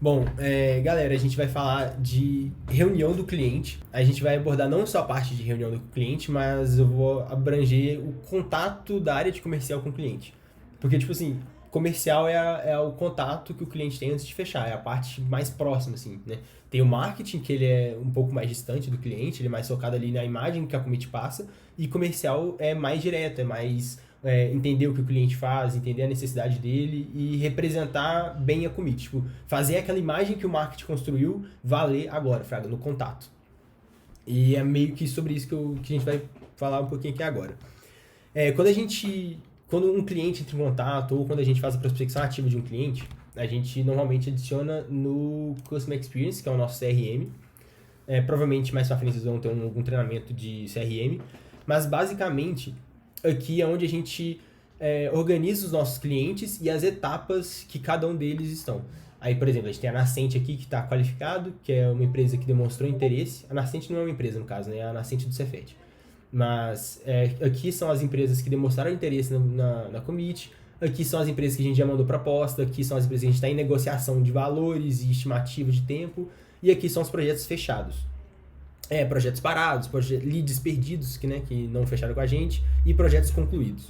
Bom, galera, a gente vai falar de reunião do cliente. A gente vai abordar não só a parte de reunião do cliente, mas eu vou abranger o contato da área de comercial com o cliente. Porque, tipo assim, comercial é o contato que o cliente tem antes de fechar, é a parte mais próxima, assim, né? Tem o marketing, que ele é um pouco mais distante do cliente, ele é mais focado ali na imagem que a commit passa, e comercial é mais direto, é mais entender o que o cliente faz, entender a necessidade dele e representar bem a commit. Tipo, fazer aquela imagem que o marketing construiu valer agora, Fraga, no contato. E é meio que sobre isso que a gente vai falar um pouquinho aqui agora. Quando um cliente entra em contato ou quando a gente faz a prospecção ativa de um cliente, a gente normalmente adiciona no Customer Experience, que é o nosso CRM. Provavelmente mais pra frente vocês vão ter algum treinamento de CRM, mas basicamente aqui é onde a gente organiza os nossos clientes e as etapas que cada um deles estão. Aí, por exemplo, a gente tem a Nascente aqui que está qualificado, que é uma empresa que demonstrou interesse. A Nascente não é uma empresa, no caso, né? É a Nascente do Cefet. Mas aqui são as empresas que demonstraram interesse na commit. Aqui são as empresas que a gente já mandou proposta. Aqui são as empresas que a gente está em negociação de valores e estimativa de tempo. E aqui são os projetos fechados. Projetos parados, leads perdidos que não fecharam com a gente e projetos concluídos.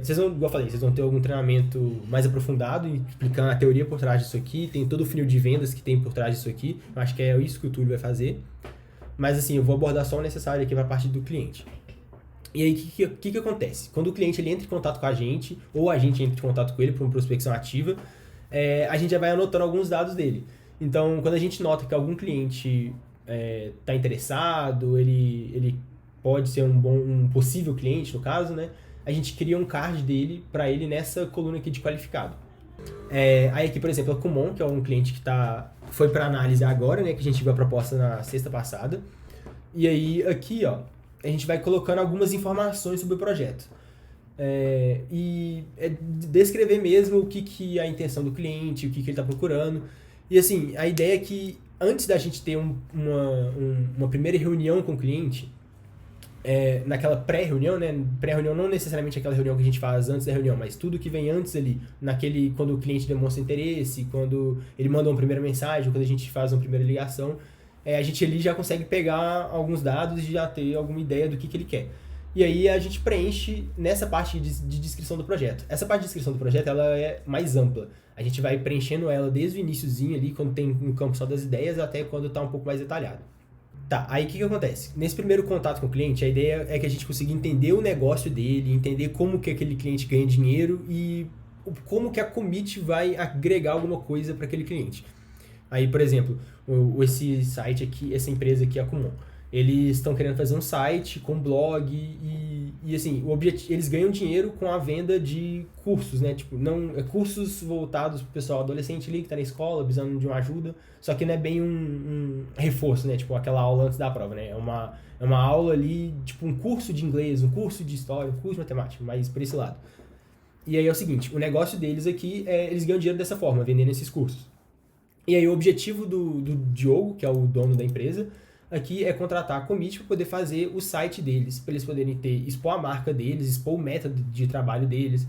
Vocês vão, igual eu falei, vocês vão ter algum treinamento mais aprofundado explicando a teoria por trás disso aqui, tem todo o funil de vendas que tem por trás disso aqui, eu acho que é isso que o Túlio vai fazer. Mas assim, eu vou abordar só o necessário aqui para a parte do cliente. E aí, o que acontece? Quando o cliente ele entra em contato com a gente, ou a gente entra em contato com ele por uma prospecção ativa, a gente já vai anotando alguns dados dele. Então, quando a gente nota que algum cliente está interessado, ele pode ser um possível cliente, no caso, né? A gente cria um card dele para ele nessa coluna aqui de qualificado. Aí aqui, por exemplo, a Kumon, que é um cliente que foi para análise agora, né? Que a gente viu a proposta na sexta passada. E aí, aqui, ó, a gente vai colocando algumas informações sobre o projeto. E descrever mesmo o que é a intenção do cliente, o que ele está procurando. E assim, a ideia é que antes da gente ter uma primeira reunião com o cliente, naquela pré-reunião, né? Pré-reunião não necessariamente aquela reunião que a gente faz antes da reunião, mas tudo que vem antes ali, quando o cliente demonstra interesse, quando ele manda uma primeira mensagem, quando a gente faz uma primeira ligação, a gente ali já consegue pegar alguns dados e já ter alguma ideia do que ele quer. E aí a gente preenche nessa parte de descrição do projeto. Essa parte de descrição do projeto ela é mais ampla. A gente vai preenchendo ela desde o iniciozinho ali, quando tem um campo só das ideias, até quando está um pouco mais detalhado. Tá, aí o que acontece? Nesse primeiro contato com o cliente, a ideia é que a gente consiga entender o negócio dele, entender como que aquele cliente ganha dinheiro e como que a commit vai agregar alguma coisa para aquele cliente. Aí, por exemplo, esse site aqui, essa empresa aqui, a Kumon, eles estão querendo fazer um site com blog e assim, eles ganham dinheiro com a venda de cursos, né? Tipo, cursos voltados pro pessoal adolescente ali que tá na escola, precisando de uma ajuda, só que não é bem um reforço, né? Tipo, aquela aula antes da prova, né? É uma aula ali, tipo um curso de inglês, um curso de história, um curso de matemática, mas por esse lado. E aí é o seguinte, o negócio deles aqui eles ganham dinheiro dessa forma, vendendo esses cursos. E aí o objetivo do Diogo, que é o dono da empresa, aqui é contratar a commit para poder fazer o site deles, para eles poderem expor a marca deles, expor o método de trabalho deles,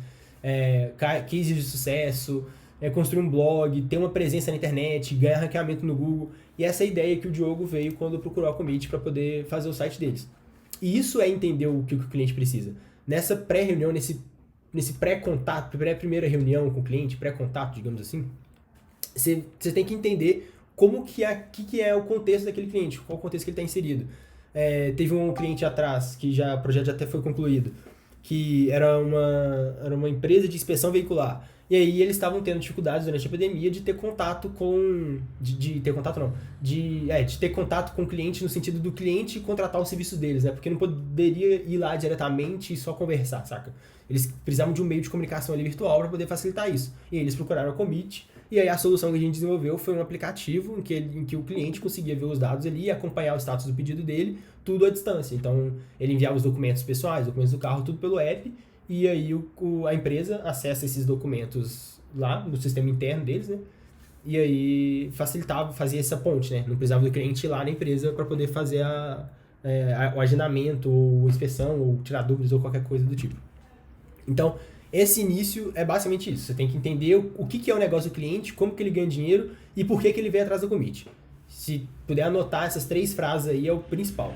cases de sucesso, construir um blog, ter uma presença na internet, ganhar ranqueamento no Google. E essa é a ideia que o Diogo veio quando procurou a commit para poder fazer o site deles. E isso é entender o que o cliente precisa. Nessa pré-reunião, nesse pré-contato, primeira reunião com o cliente, pré-contato, digamos assim, você tem que entender que é o contexto daquele cliente, qual o contexto que ele está inserido. Teve um cliente atrás, o projeto já até foi concluído, que era uma empresa de inspeção veicular. E aí eles estavam tendo dificuldades durante a pandemia de ter contato de ter contato com o cliente no sentido do cliente contratar os serviços deles, né? Porque não poderia ir lá diretamente e só conversar, saca? Eles precisavam de um meio de comunicação ali virtual para poder facilitar isso. E aí eles procuraram a commit. E aí a solução que a gente desenvolveu foi um aplicativo em que o cliente conseguia ver os dados ali e acompanhar o status do pedido dele, tudo à distância. Então, ele enviava os documentos pessoais, documentos do carro, tudo pelo app, e aí a empresa acessa esses documentos lá no sistema interno deles, né? E aí fazia essa ponte, né? Não precisava do cliente ir lá na empresa para poder fazer o agendamento, ou inspeção, ou tirar dúvidas, ou qualquer coisa do tipo. Então, Esse início é basicamente isso. Você tem que entender o que é o negócio do cliente, como que ele ganha dinheiro e por que ele vem atrás do commit. Se puder anotar essas 3 frases aí, é o principal.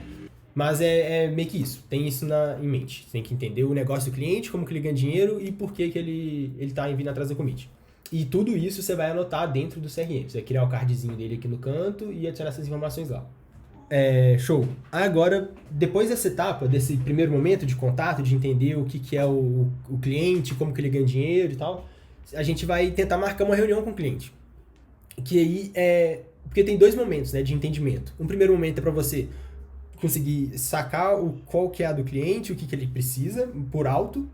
Mas é meio que isso. Tem isso em mente. Você tem que entender o negócio do cliente, como que ele ganha dinheiro e por que ele tá vindo atrás do commit. E tudo isso você vai anotar dentro do CRM. Você vai criar o cardzinho dele aqui no canto e adicionar essas informações lá. Show. Agora, depois dessa etapa, desse primeiro momento de contato, de entender o que é o cliente, como que ele ganha dinheiro e tal, a gente vai tentar marcar uma reunião com o cliente. Que aí porque tem 2 momentos, né, de entendimento. Um primeiro momento é para você conseguir sacar qual que é a do cliente, o que ele precisa, por alto.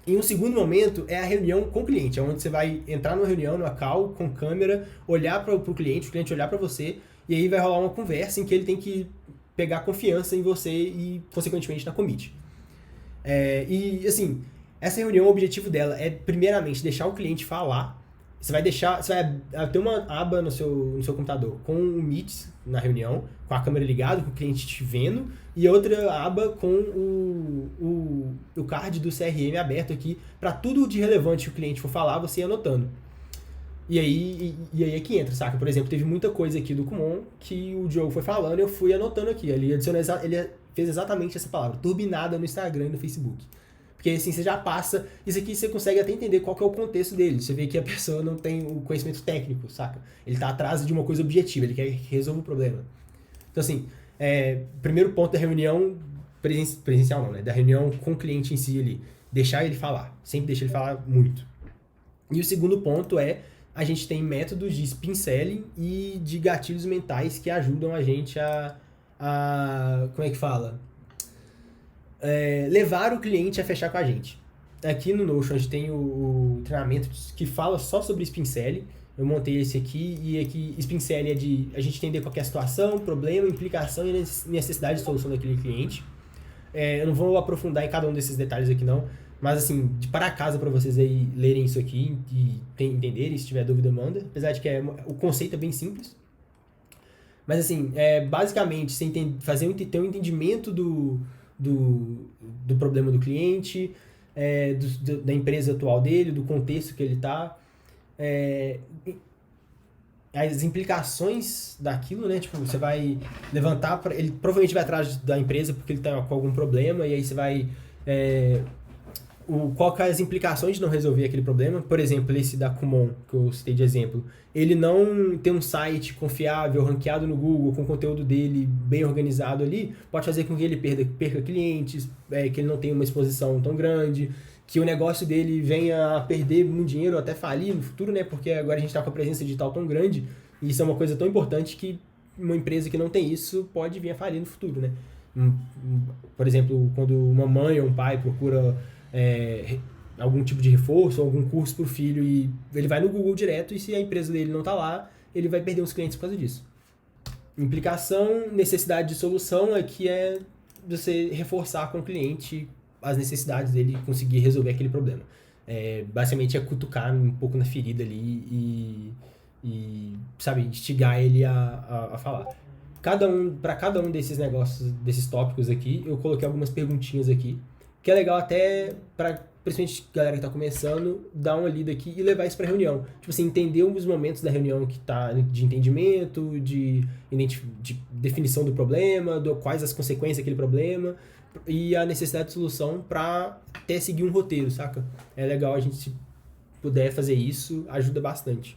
E um segundo momento é a reunião com o cliente, é onde você vai entrar numa reunião, numa call, com câmera, olhar para o cliente olhar para você, e aí vai rolar uma conversa em que ele tem que pegar confiança em você e, consequentemente, na commit. E, assim, essa reunião, o objetivo dela é, primeiramente, deixar o cliente falar. Você vai ter uma aba no seu computador com o Meet na reunião, com a câmera ligada, com o cliente te vendo, e outra aba com o card do CRM aberto aqui, para tudo de relevante que o cliente for falar, você ir anotando. E aí é que entra, saca? Por exemplo, teve muita coisa aqui do Kumon que o Diogo foi falando e eu fui anotando aqui. Ele fez exatamente essa palavra, turbinada no Instagram e no Facebook. Porque assim, você já passa, isso aqui você consegue até entender qual que é o contexto dele. Você vê que a pessoa não tem o conhecimento técnico, saca? Ele tá atrás de uma coisa objetiva, ele quer que resolva o problema. Então assim, primeiro ponto da reunião, presencial não, né? Da reunião com o cliente em si ali, deixar ele falar, sempre deixa ele falar muito. E o segundo ponto a gente tem métodos de spin selling e de gatilhos mentais que ajudam a gente a como é que fala? Levar o cliente a fechar com a gente. Aqui no Notion a gente tem o treinamento que fala só sobre spin selling. Eu montei esse aqui, e aqui spin selling é de a gente entender qual é a situação, problema, implicação e necessidade de solução daquele cliente. Eu não vou aprofundar em cada um desses detalhes aqui não, mas assim, de para casa para vocês aí lerem isso aqui e entenderem, se tiver dúvida manda, apesar de que o conceito é bem simples. Mas assim, basicamente, você ter um entendimento do problema do cliente, da empresa atual dele, do contexto que ele está, as implicações daquilo, né? Tipo, você vai levantar, ele provavelmente vai atrás da empresa porque ele está com algum problema, e aí você vai qual que é as implicações de não resolver aquele problema. Por exemplo, esse da Kumon, que eu citei de exemplo, ele não tem um site confiável, ranqueado no Google, com o conteúdo dele bem organizado ali, pode fazer com que ele perca clientes, que ele não tenha uma exposição tão grande, que o negócio dele venha a perder muito dinheiro ou até falir no futuro, né? Porque agora a gente está com a presença digital tão grande, e isso é uma coisa tão importante que uma empresa que não tem isso pode vir a falir no futuro, né? Por exemplo, quando uma mãe ou um pai procura algum tipo de reforço, algum curso para o filho, e ele vai no Google direto, e se a empresa dele não está lá, ele vai perder os clientes por causa disso. Implicação, necessidade de solução aqui é você reforçar com o cliente as necessidades dele conseguir resolver aquele problema. Basicamente é cutucar um pouco na ferida ali e sabe, instigar ele a falar. Para cada um desses negócios, desses tópicos aqui, eu coloquei algumas perguntinhas aqui, que é legal até para, principalmente galera que tá começando, dar uma lida aqui e levar isso pra reunião. Tipo assim, entender os momentos da reunião que tá de entendimento, de definição do problema, quais as consequências daquele problema e a necessidade de solução pra até seguir um roteiro, saca? É legal a gente, se puder fazer isso, ajuda bastante.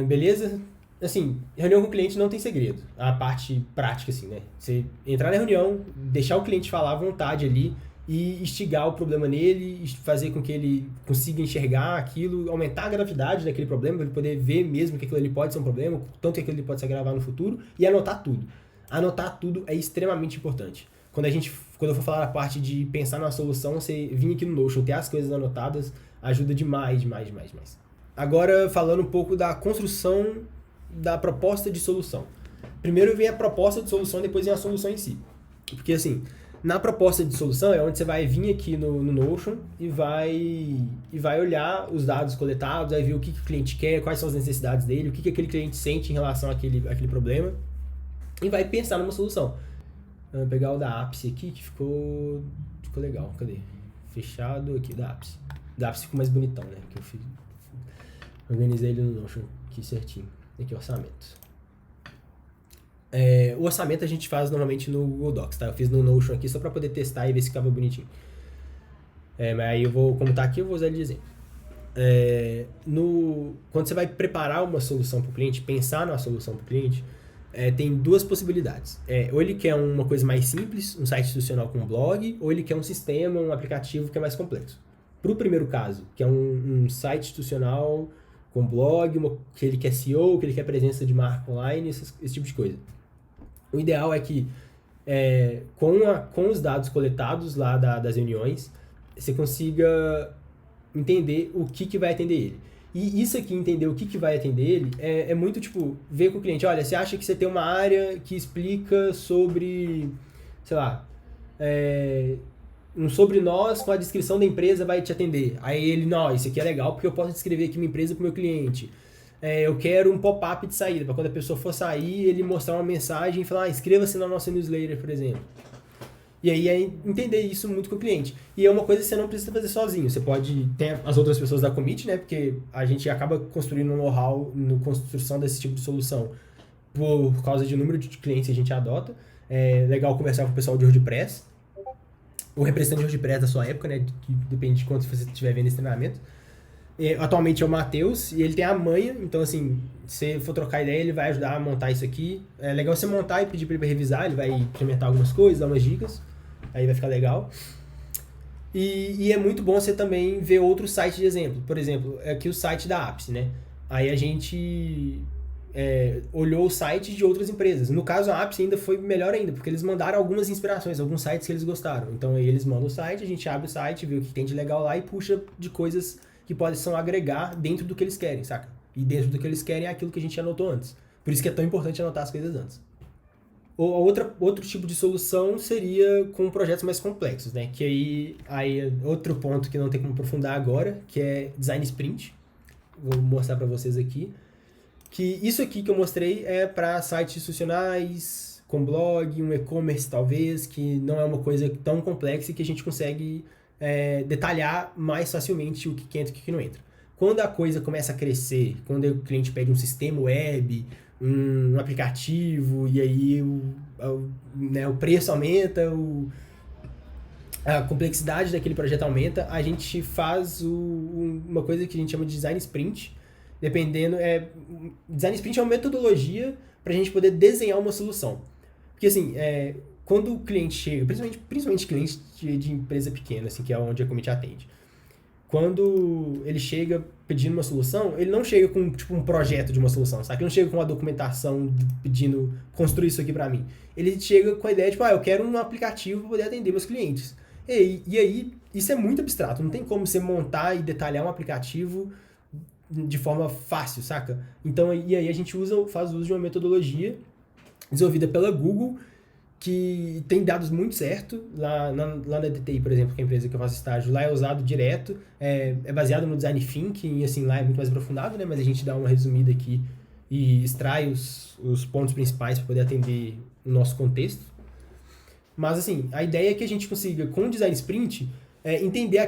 Beleza? Assim, reunião com o cliente não tem segredo. A parte prática, assim, né? Você entrar na reunião, deixar o cliente falar à vontade ali, e instigar o problema nele, fazer com que ele consiga enxergar aquilo, aumentar a gravidade daquele problema, para ele poder ver mesmo que aquilo ali pode ser um problema, tanto que aquilo ali pode se agravar no futuro, e anotar tudo. Anotar tudo é extremamente importante. Quando eu for falar a parte de pensar na solução, você vir aqui no Notion, ter as coisas anotadas, ajuda demais. Agora, falando um pouco da construção da proposta de solução. Primeiro vem a proposta de solução, depois vem a solução em si. Porque assim, na proposta de solução é onde você vai vir aqui no Notion e vai olhar os dados coletados, vai ver o que o cliente quer, quais são as necessidades dele, o que aquele cliente sente em relação àquele problema, e vai pensar numa solução. Vou pegar o da ápice aqui, que ficou legal. Cadê? fechado aqui, da Ápice. Da Ápice ficou mais bonitão, né? Que eu fiz, organizei ele no Notion aqui certinho. Aqui, orçamento. O orçamento a gente faz normalmente no Google Docs, tá? Eu fiz no Notion aqui só pra poder testar e ver se ficava bonitinho. Mas aí eu vou, como tá aqui, eu vou usar ele de exemplo. Quando você vai preparar uma solução para o cliente, pensar na solução para o cliente, tem duas possibilidades. Ou ele quer uma coisa mais simples, um site institucional com um blog, ou ele quer um sistema, um aplicativo que é mais complexo. Para o primeiro caso, que é um site institucional com blog, que ele quer SEO, que ele quer presença de marca online, esse tipo de coisa. O ideal é que, com os dados coletados lá das reuniões, você consiga entender o que vai atender ele. E isso aqui, entender o que vai atender ele, é muito, tipo, ver com o cliente, olha, você acha que você tem uma área que explica sobre, sei lá, um sobre nós com a descrição da empresa vai te atender. Aí ele, não, isso aqui é legal porque eu posso descrever aqui minha empresa para o meu cliente. Eu quero um pop-up de saída, para quando a pessoa for sair, ele mostrar uma mensagem e falar, inscreva-se na nossa newsletter, por exemplo. E aí é entender isso muito com o cliente. E é uma coisa que você não precisa fazer sozinho. Você pode ter as outras pessoas da commit, né? Porque a gente acaba construindo um know-how na construção desse tipo de solução por causa do número de clientes que a gente adota. É legal conversar com o pessoal de WordPress. O representante de WordPress da sua época, né? Que depende de quanto você estiver vendo esse treinamento. Atualmente é o Matheus e ele tem a manha. Então, assim, se você for trocar ideia, ele vai ajudar a montar isso aqui. É legal você montar e pedir para ele revisar. Ele vai implementar algumas coisas, dar umas dicas. Aí vai ficar legal. E é muito bom você também ver outros sites de exemplo. Por exemplo, aqui o site da Ápice, né? Aí a gente olhou os sites de outras empresas. No caso, a Ápice ainda foi melhor ainda, porque eles mandaram algumas inspirações, alguns sites que eles gostaram. Então aí eles mandam o site, a gente abre o site, vê o que tem de legal lá e puxa de coisas que podem agregar dentro do que eles querem, saca? E dentro do que eles querem é aquilo que a gente anotou antes. Por isso que é tão importante anotar as coisas antes. Outro tipo de solução seria com projetos mais complexos, né? Que aí outro ponto que não tem como aprofundar agora, que é design sprint. Vou mostrar para vocês aqui. Que isso aqui que eu mostrei é para sites institucionais, com blog, um e-commerce talvez, que não é uma coisa tão complexa e que a gente consegue detalhar mais facilmente o que entra e o que não entra. Quando a coisa começa a crescer, quando o cliente pede um sistema web, um aplicativo, e aí o preço aumenta, a complexidade daquele projeto aumenta, a gente faz uma coisa que a gente chama de design sprint. Dependendo, design sprint é uma metodologia para a gente poder desenhar uma solução. Porque assim, quando o cliente chega, principalmente clientes de empresa pequena, assim, que é onde a commit atende, quando ele chega pedindo uma solução, ele não chega com tipo um projeto de uma solução, sabe? Ele não chega com uma documentação pedindo construir isso aqui para mim. Ele chega com a ideia de, eu quero um aplicativo para poder atender meus clientes. E aí, isso é muito abstrato, não tem como você montar e detalhar um aplicativo de forma fácil, saca? Então, e aí a gente faz uso de uma metodologia desenvolvida pela Google, que tem dados muito certo. Lá na DTI, por exemplo, que é a empresa que eu faço estágio, lá é usado direto, é baseado no design thinking, e assim, lá é muito mais aprofundado, né? Mas a gente dá uma resumida aqui e extrai os pontos principais para poder atender o nosso contexto. Mas assim, a ideia é que a gente consiga, com o design sprint, entender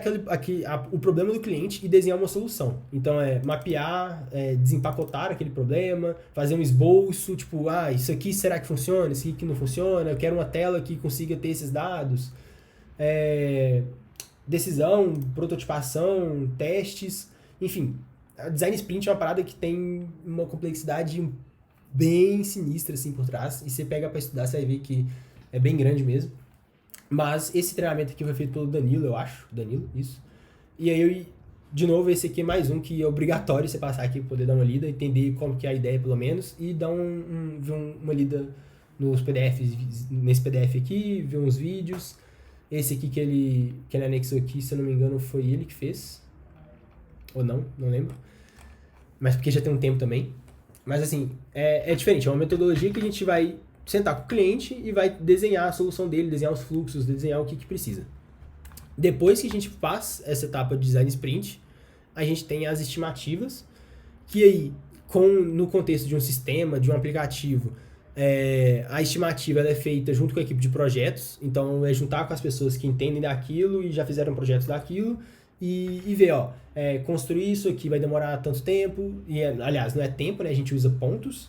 o problema do cliente e desenhar uma solução. Então, mapear, desempacotar aquele problema, fazer um esboço, tipo, isso aqui será que funciona? Isso aqui não funciona? Eu quero uma tela que consiga ter esses dados. Decisão, prototipação, testes, enfim. A design sprint é uma parada que tem uma complexidade bem sinistra, assim, por trás. E você pega para estudar, você vai ver que é bem grande mesmo. Mas esse treinamento aqui foi feito pelo Danilo, eu acho. Danilo, isso. E aí, de novo, esse aqui é mais um que é obrigatório você passar aqui para poder dar uma lida, entender como que é a ideia, pelo menos, e dar uma lida nos PDFs, nesse PDF aqui, ver uns vídeos. Esse aqui que ele anexou aqui, se eu não me engano, foi ele que fez. Ou não lembro. Mas porque já tem um tempo também. Mas assim, é diferente, é uma metodologia que a gente vai sentar com o cliente e vai desenhar a solução dele, desenhar os fluxos, desenhar o que precisa. Depois que a gente faz essa etapa de design sprint, a gente tem as estimativas, que aí, no contexto de um sistema, de um aplicativo, A estimativa ela é feita junto com a equipe de projetos, então é juntar com as pessoas que entendem daquilo e já fizeram projetos daquilo e ver, ó, construir isso aqui vai demorar tanto tempo, aliás, não é tempo, né, a gente usa pontos,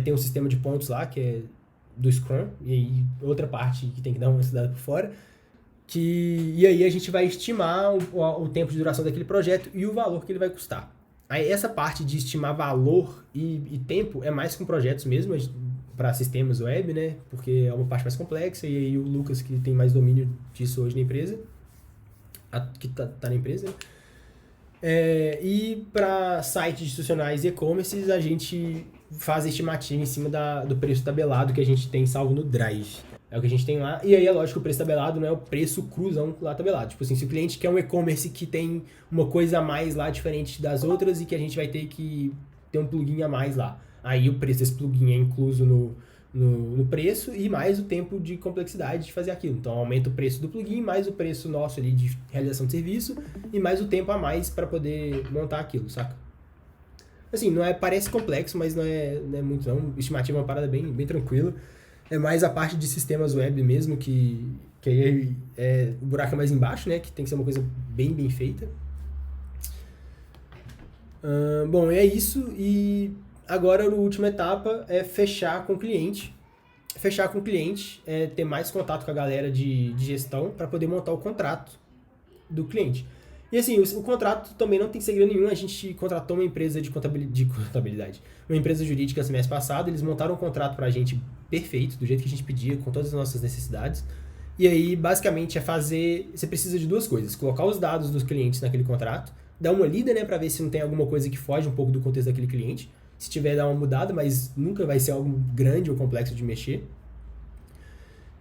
tem um sistema de pontos lá que é do Scrum, e aí outra parte que tem que dar uma estudada por fora, e aí a gente vai estimar o tempo de duração daquele projeto e o valor que ele vai custar. Aí essa parte de estimar valor e tempo é mais com projetos mesmo, para sistemas web, né? Porque é uma parte mais complexa, e aí o Lucas, que tem mais domínio disso hoje na empresa, que tá na empresa, né? E para sites institucionais e e-commerces, a gente faz a estimativa em cima do preço tabelado que a gente tem salvo no Drive. É o que a gente tem lá. E aí é lógico que o preço tabelado não é o preço cruzão lá tabelado. Tipo assim, se o cliente quer um e-commerce que tem uma coisa a mais lá diferente das outras e que a gente vai ter que ter um plugin a mais lá. Aí o preço desse plugin é incluso no preço e mais o tempo de complexidade de fazer aquilo. Então aumenta o preço do plugin, mais o preço nosso ali de realização de serviço e mais o tempo a mais para poder montar aquilo, saca? Assim, parece complexo, mas não é muito não. Estimativa é uma parada bem tranquila. É mais a parte de sistemas web mesmo, que aí o buraco é mais embaixo, né? Que tem que ser uma coisa bem feita. Bom, é isso. E agora a última etapa é fechar com o cliente. Fechar com o cliente é ter mais contato com a galera de gestão para poder montar o contrato do cliente. E assim, o contrato também não tem segredo nenhum. A gente contratou uma empresa de contabilidade, uma empresa jurídica semestre passado. Eles montaram um contrato pra gente perfeito, do jeito que a gente pedia, com todas as nossas necessidades. E aí, basicamente, você precisa de duas coisas: colocar os dados dos clientes naquele contrato, dar uma lida, né, pra ver se não tem alguma coisa que foge um pouco do contexto daquele cliente. Se tiver, dar uma mudada, mas nunca vai ser algo grande ou complexo de mexer.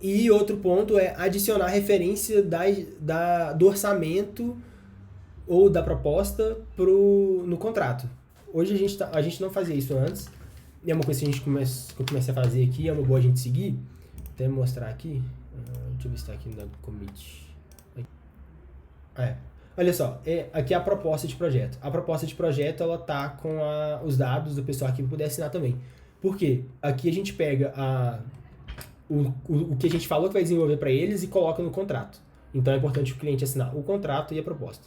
E outro ponto é adicionar referência do orçamento ou da proposta no contrato. Hoje a gente não fazia isso antes, e é uma coisa que que eu comecei a fazer aqui, é uma boa a gente seguir. Até mostrar aqui, deixa eu ver se está aqui no commit. Olha só, aqui é a proposta de projeto. A proposta de projeto, ela tá com os dados do pessoal aqui para poder assinar também. Por quê? Aqui a gente pega o que a gente falou que vai desenvolver para eles e coloca no contrato. Então é importante o cliente assinar o contrato e a proposta.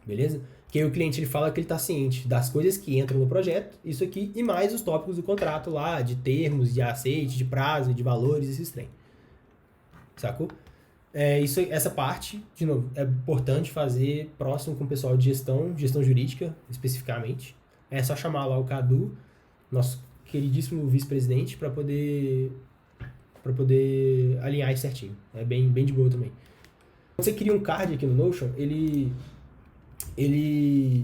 Beleza? Que aí o cliente ele fala que ele está ciente das coisas que entram no projeto, isso aqui, e mais os tópicos do contrato lá, de termos, de aceite, de prazo, de valores, esses trem. Sacou? Essa parte, de novo, é importante fazer próximo com o pessoal de gestão jurídica, especificamente. É só chamar lá o Cadu, nosso queridíssimo vice-presidente, para poder alinhar isso certinho. É bem de boa também. Quando você cria um card aqui no Notion, ele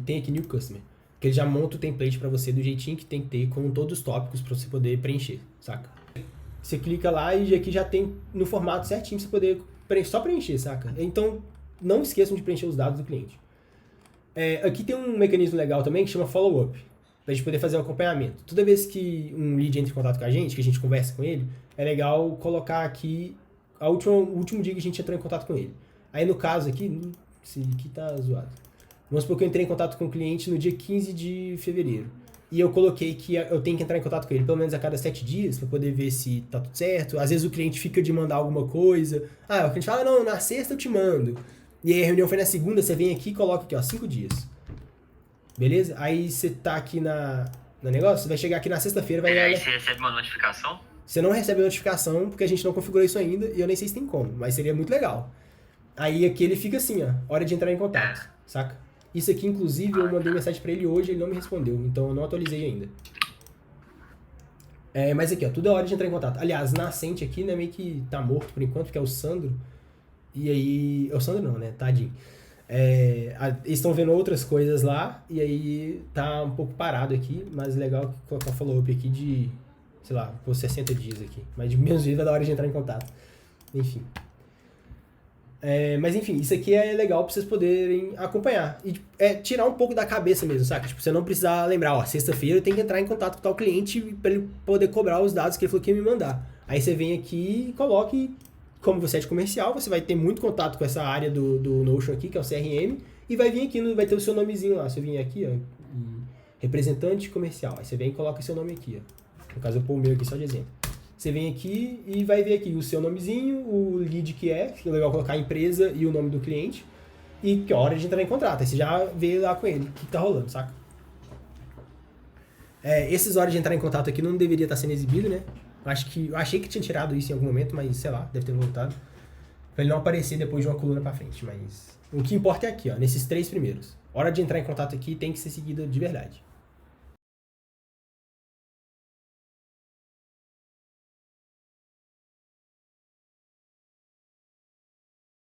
tem aqui New Customer, que ele já monta o template para você do jeitinho que tem que ter, com todos os tópicos para você poder preencher, saca? Você clica lá e aqui já tem no formato certinho pra você poder só preencher, saca? Então, não esqueçam de preencher os dados do cliente. Aqui tem um mecanismo legal também que chama follow-up, pra gente poder fazer um acompanhamento. Toda vez que um lead entra em contato com a gente, que a gente conversa com ele, é legal colocar aqui o último dia que a gente entrou em contato com ele. Aí no caso aqui, esse aqui tá zoado. Vamos supor que eu entrei em contato com o cliente no dia 15 de fevereiro. E eu coloquei que eu tenho que entrar em contato com ele pelo menos a cada 7 dias, para poder ver se tá tudo certo. Às vezes o cliente fica de mandar alguma coisa. O cliente fala, não, na sexta eu te mando. E aí a reunião foi na segunda, você vem aqui e coloca aqui, ó, 5 dias. Beleza? Aí você tá aqui no negócio, você vai chegar aqui na sexta-feira, vai... Aí você recebe uma notificação? Você não recebe a notificação, porque a gente não configurou isso ainda, e eu nem sei se tem como, mas seria muito legal. Aí aqui ele fica assim, ó, hora de entrar em contato, saca? Isso aqui, inclusive, eu mandei mensagem pra ele hoje, ele não me respondeu, então eu não atualizei ainda. Mas aqui, ó, tudo é hora de entrar em contato. Aliás, Nascente aqui, né, meio que tá morto por enquanto, que é o Sandro. E aí... É o Sandro não, né? Tadinho. Eles estão vendo outras coisas lá, e aí tá um pouco parado aqui, mas legal colocar um follow-up aqui de, sei lá, por 60 dias aqui. Mas de menos dia vai dar hora de entrar em contato. Enfim. Mas enfim, isso aqui é legal pra vocês poderem acompanhar. E tirar um pouco da cabeça mesmo, saca? Tipo, você não precisar lembrar, ó, sexta-feira eu tenho que entrar em contato com tal cliente pra ele poder cobrar os dados que ele falou que ia me mandar. Aí você vem aqui e coloque, como você é de comercial, você vai ter muito contato com essa área do Notion aqui, que é o CRM, e vai vir aqui, vai ter o seu nomezinho lá. Você vem aqui, ó, representante comercial. Aí você vem e coloca o seu nome aqui, ó. No caso, eu vou pôr o meu aqui só de exemplo. Você vem aqui e vai ver aqui o seu nomezinho, o lead que é legal colocar a empresa e o nome do cliente, e que hora de entrar em contrato. Aí você já vê lá com ele o que tá rolando, saca? Esses horas de entrar em contato aqui não deveria estar sendo exibido, né? Eu achei que tinha tirado isso em algum momento, mas sei lá, deve ter voltado. Pra ele não aparecer depois de uma coluna pra frente, mas... O que importa é aqui, ó, nesses 3 primeiros. Hora de entrar em contato aqui tem que ser seguida de verdade.